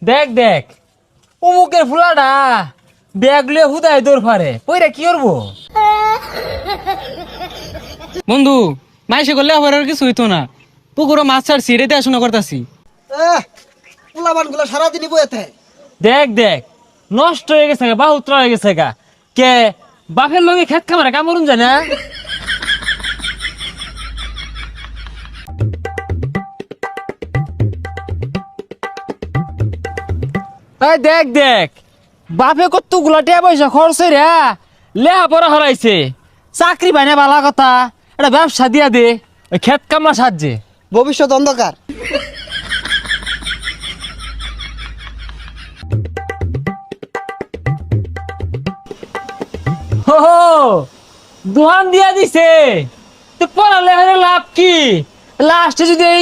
দেখ দেখ অমুকের ফুলাটা ব্যাগ লিয়ে হুদায় দৌড় ফারে ওইটা কি করবো? বন্ধু মাইসে করলে আবার আর কিছু হইতো না। পুকুরও মাছ ছাড়ছি, রেতে আসনা করতাছি। পোলাবান গুলো সারাদিনই বইতে। দেখ দেখ নষ্ট হয়ে গেছে গা, বাহুত্র হয়ে গেছে গা। কে বাপের লগে খেত খামারে কামড়ুন যায় না? এই দেখ দেখ বাপে কত গুলা টিয়া পয়সা খরচ রে লেহা পড়া হরাইছে, চাকরি পাই না বালা কথা, এটা ব্যবসা দিয়া দে ওই খেত কামলা সাহায্যে। ভবিষ্যৎ অন্ধকার। হো হো, দোহান দিয়া দিছে তো পড়ালে হলে লাভ কি? লাস্টে যদি এই